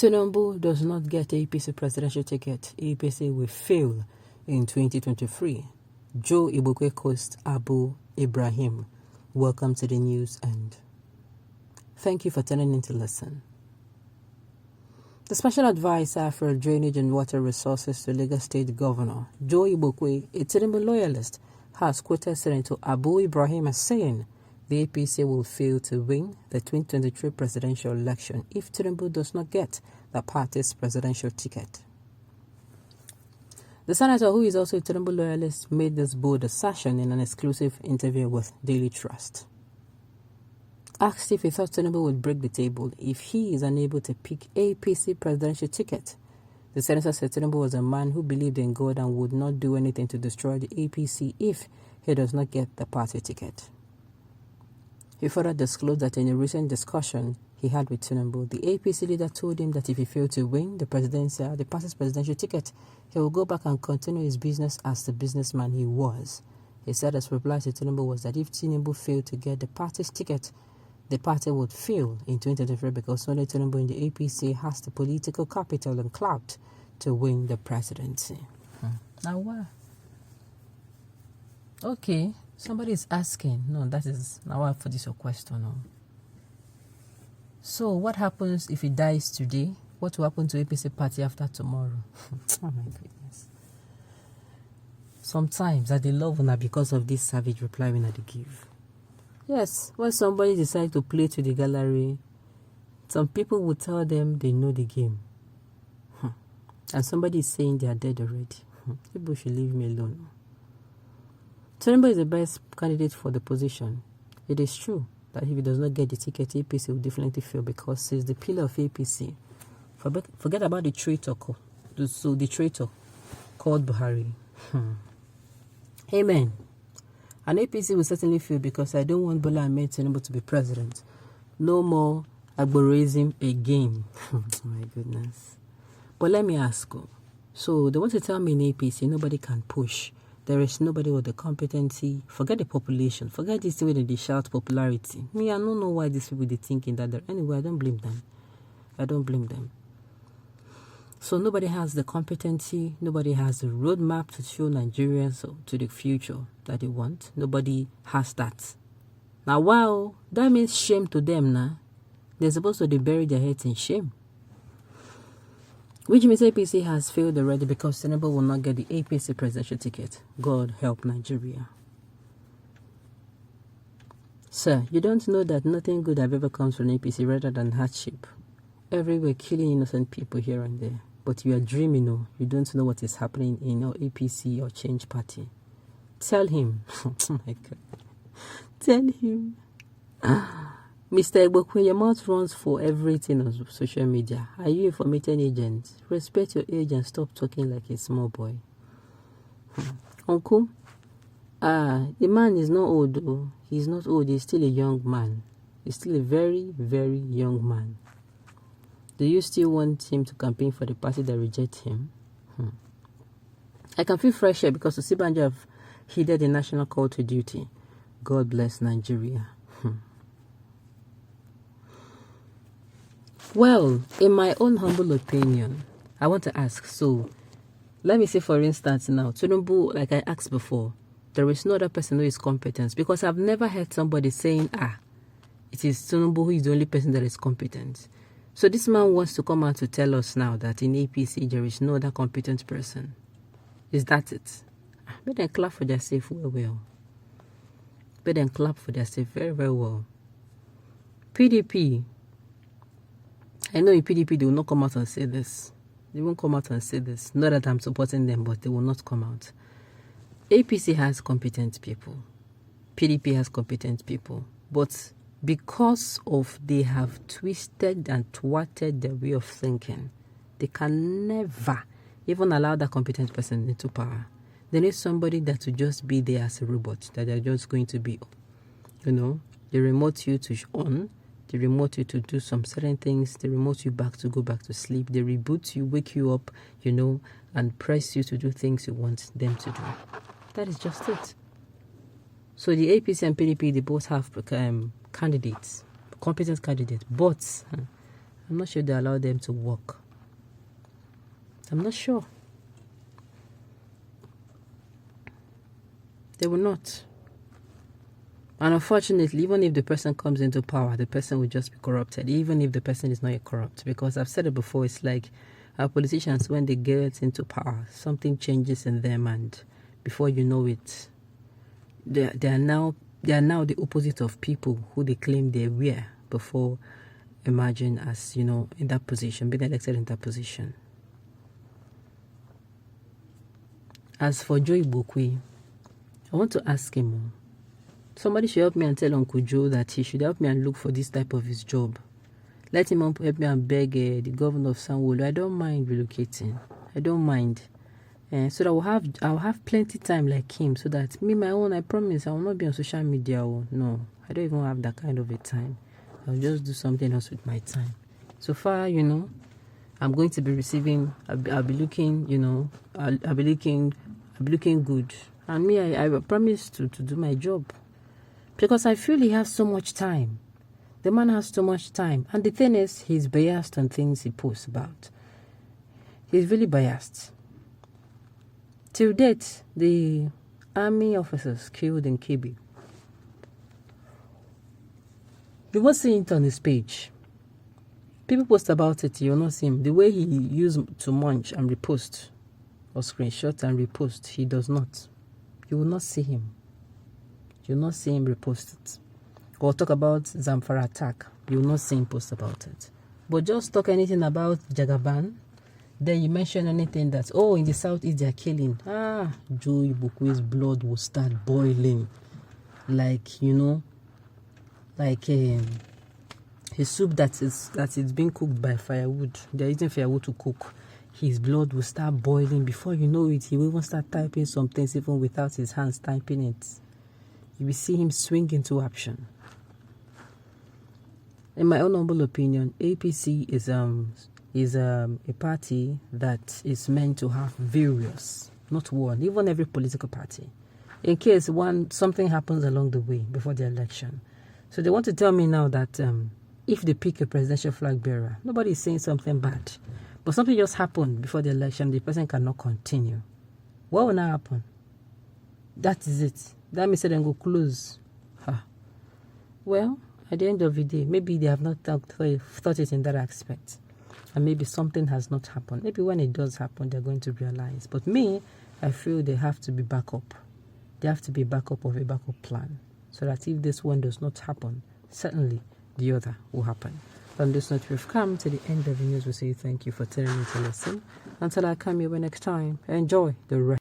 Tinubu does not get APC presidential ticket, APC will fail in 2023. Joe Igbokwe Coast Abu Ibrahim. Welcome to the news and thank you for tuning in to listen. The Special Advisor for Drainage and Water Resources to Lagos State Governor, Joe Igbokwe, a Tinubu loyalist, has quoted Senator Abu Ibrahim as saying the APC will fail to win the 2023 presidential election if Tinubu does not get the party's presidential ticket. The senator, who is also a Tinubu loyalist, made this bold assertion in an exclusive interview with Daily Trust. Asked if he thought Tinubu would break the table if he is unable to pick APC presidential ticket, the senator said Tinubu was a man who believed in God and would not do anything to destroy the APC if he does not get the party ticket. He further disclosed that in a recent discussion he had with Tinubu, the APC leader told him that if he failed to win the party's presidential ticket, he will go back and continue his business as the businessman he was. He said his reply to Tinubu was that if Tinubu failed to get the party's ticket, the party would fail in 2023 because only Tinubu in the APC has the political capital and clout to win the presidency. Now what? Okay. Somebody is asking, no, that is now for this your question. No. So what happens if he dies today? What will happen to APC party after tomorrow? Oh my goodness. Sometimes I love una because of this savage reply when I give. Yes, when somebody decides to play to the gallery, some people will tell them they know the game. And somebody is saying they are dead already. People should leave me alone. Tinubu is the best candidate for the position. It is true that if he does not get the ticket, APC will definitely fail because he's the pillar of APC. Forget about the traitor called Buhari. Amen. And APC will certainly fail because I don't want Bola Ahmed Tinubu to be president. No more Agborism again. Oh my goodness. But let me ask you. So they want to tell me in APC nobody can push. There is nobody with the competency. Forget the population. Forget this way that they shout popularity. Me, I don't know why these people they thinking that. Anyway, I don't blame them. I don't blame them. So nobody has the competency. Nobody has a roadmap to show Nigerians to the future that they want. Nobody has that. Now, wow, that means shame to them now. They're supposed to bury their heads in shame. Which means APC has failed already because Tinubu will not get the APC presidential ticket. God help Nigeria. Sir, you don't know that nothing good have ever comes from APC rather than hardship. Everywhere killing innocent people here and there. But you are dreaming, no? You don't know what is happening in your APC or Change Party. Tell him. Oh my God. Tell him. Mr. Igbokwe, your mouth runs for everything on social media. Are you information agent? Respect your age and stop talking like a small boy. Uncle, the man is not old though. He's not old, he's still a young man. He's still a very, very young man. Do you still want him to campaign for the party that rejects him? I can feel fresh here because Osibanjo have heeded the national call to duty. God bless Nigeria. Well, in my own humble opinion, I want to ask, so let me say for instance now, Tinubu, like I asked before, there is no other person who is competent because I've never heard somebody saying, it is Tinubu who is the only person that is competent. So this man wants to come out to tell us now that in APC there is no other competent person. Is that it? Let them clap for their safe well. Let them clap for their safe very, very well. PDP. I know in PDP they will not come out and say this. They won't come out and say this. Not that I'm supporting them, but they will not come out. APC has competent people. PDP has competent people. But because of they have twisted and thwarted their way of thinking, they can never even allow that competent person into power. They need somebody that will just be there as a robot, that they're just going to be, they remote you to on, they remote you to do some certain things, they remote you back to go back to sleep, they reboot you, wake you up, and press you to do things you want them to do. That is just it. So the APC and PDP, they both have candidates, competent candidates, but I'm not sure they allow them to work. I'm not sure. They will not. And unfortunately, even if the person comes into power, the person will just be corrupted, even if the person is not yet corrupt. Because I've said it before, it's like our politicians, when they get into power, something changes in them, and before you know it, they are now the opposite of people who they claim they were before emerging as, in that position, being elected in that position. As for Joe Igbokwe, I want to ask him, somebody should help me and tell Uncle Joe that he should help me and look for this type of his job. Let him help me and beg the governor of Sanwo-Olu. I don't mind relocating. I don't mind. So that I'll have plenty time like him, so that me, my own, I promise, I will not be on social media. No, I don't even have that kind of a time. I'll just do something else with my time. So far, I'm going to be receiving, I'll be looking, I'll be looking good. And me, I promise to do my job. Because I feel he has so much time. The man has so much time. And the thing is, he's biased on things he posts about. He's really biased. Till date, the army officers killed in Kebbi, you won't see it on his page. People post about it, you'll not see him. The way he used to munch and repost, or screenshot and repost, he does not. You will not see him. You will not see him repost it. Or talk about Zamfara attack. You will not see him post about it. But just talk anything about Jagaban, then you mention anything that, in the southeast they are killing. Joe Igbokwe's blood will start boiling. Like, his soup that is being cooked by firewood. They're using firewood to cook. His blood will start boiling. Before you know it, he will even start typing some things even without his hands typing it. You will see him swing into action. In my own humble opinion, APC is a party that is meant to have various, not one, even every political party, in case something happens along the way before the election. So they want to tell me now that if they pick a presidential flag bearer, nobody is saying something bad, but something just happened before the election, the person cannot continue. What will now happen? That is it. That means they go close. Well, at the end of the day, maybe they have not thought it in that aspect. And maybe something has not happened. Maybe when it does happen, they're going to realize. But me, I feel they have to be backup. They have to be backup of a backup plan. So that if this one does not happen, certainly the other will happen. On this note, we've come to the end of the news. We say thank you for tuning in to listen. Until I come your way next time, enjoy the rest.